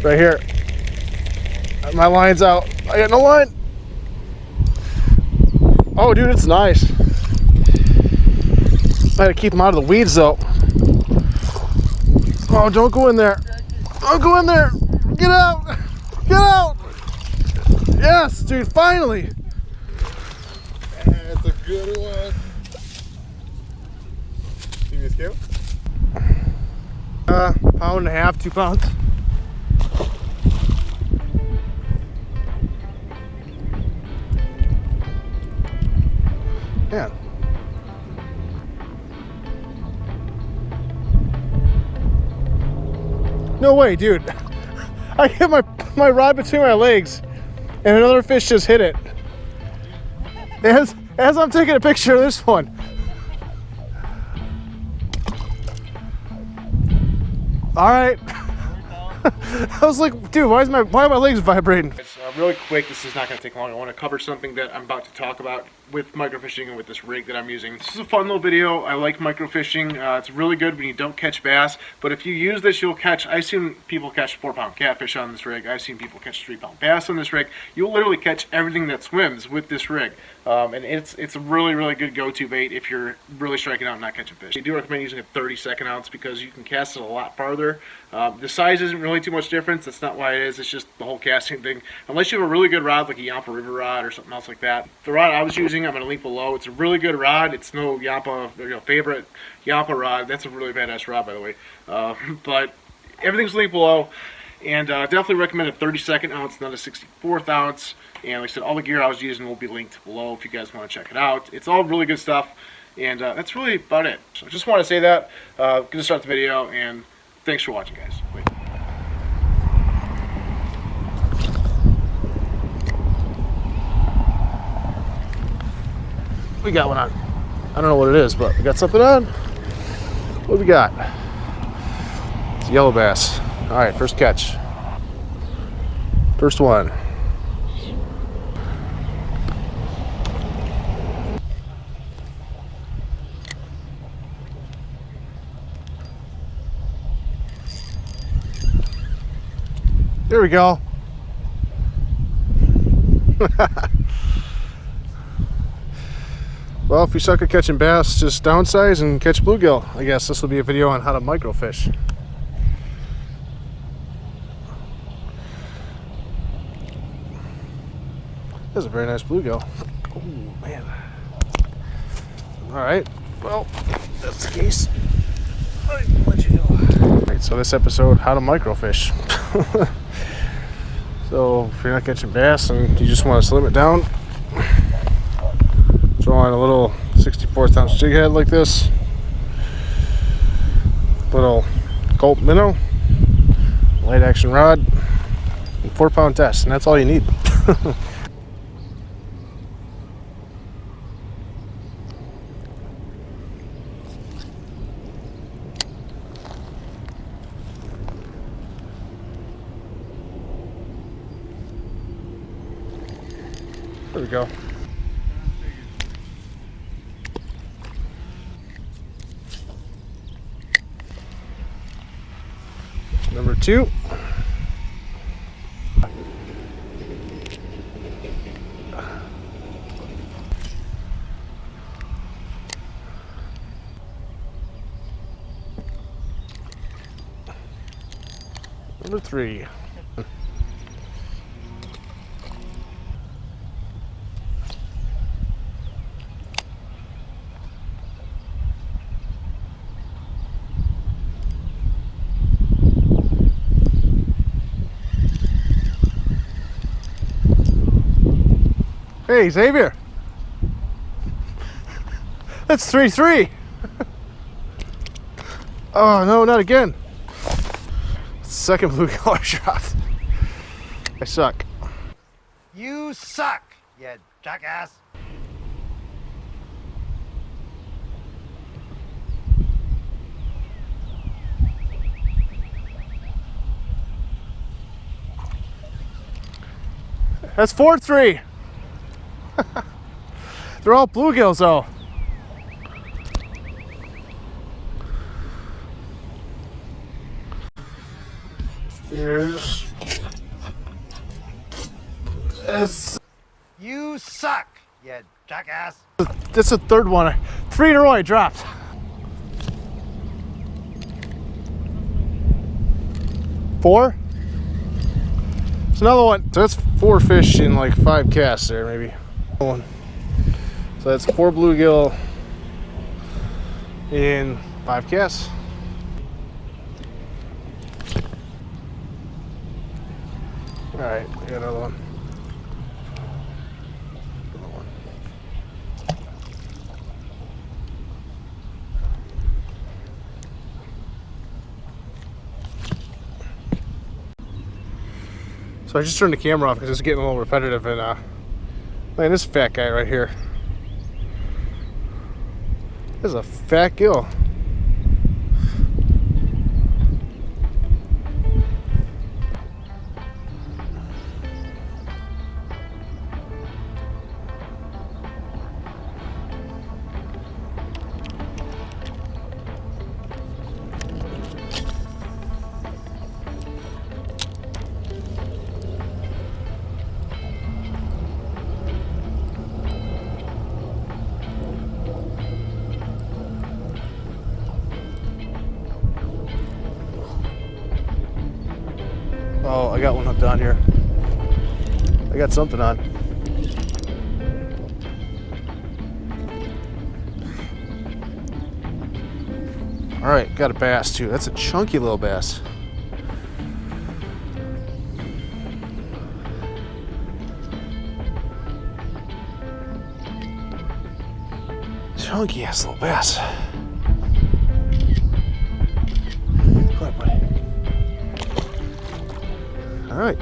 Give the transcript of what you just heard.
Right here. My line's out. I got no line. Oh, dude, it's nice. I gotta keep them out of the weeds, though. Oh, don't go in there. Don't go in there. Get out. Get out. Yes, dude, finally. That's a good one. Give me a scale. Pound and a half, 2 pounds. Man. No way, dude. I hit my rod between my legs and another fish just hit it. As I'm taking a picture of this one. All right. I was like, dude, why are my legs vibrating? Really quick, this is not going to take long. I want to cover something that I'm about to talk about with microfishing and with this rig that I'm using. This is a fun little video. I like microfishing. It's really good when you don't catch bass, but if you use this, you'll catch, I've seen people catch 4-pound catfish on this rig. I've seen people catch 3-pound bass on this rig. You'll literally catch everything that swims with this rig. And it's a really, really good go-to bait if you're really striking out and not catching fish. I do recommend using a 32nd ounce because you can cast it a lot farther. The size isn't really too much difference. That's not why it is. It's just the whole casting thing. Unless you have a really good rod like a Yampa River rod or something else like that. The rod I was using, I'm going to link below. It's a really good rod. It's no Yampa, favorite Yampa rod. That's a really badass rod, by the way. But everything's linked below. And definitely recommend a 32nd ounce, not a 64th ounce. And like I said, all the gear I was using will be linked below if you guys want to check it out. It's all really good stuff. And that's really about it. So I just want to say that. Going to start the video. And thanks for watching, guys. Wait. We got one on. I don't know what it is, but we got something on. What do we got? It's a yellow bass. All right, first catch. First one. There we go. Well, if you suck at catching bass, just downsize and catch bluegill. I guess this will be a video on how to microfish. That's a very nice bluegill. Oh, man. All right. Well, that's the case. I'll let you go. All right, so this episode, how to microfish. So if you're not catching bass and you just want to slim it down, throw on a little 64th ounce jig head like this, little Colt minnow, light action rod, and 4-pound test, and that's all you need. There we go. Number 2. Number 3. Hey, Xavier. That's 3-3. Oh, no, not again. Second bluegill I shot. I suck. You suck, you jackass. That's 4-3. They're all bluegills though. There's. You suck, you jackass. That's the third one. 3 in a row I dropped. Four? It's another one. So that's 4 fish in like 5 casts there, maybe. One. So that's 4 bluegill in 5 casts. All right, we got another one. So I just turned the camera off because it's getting a little repetitive, and look at this fat guy right here. This is a fat gill. Oh, I got one hooked on here. I got something on. All right, got a bass too. That's a chunky little bass. Chunky ass little bass. Go ahead, buddy. All right.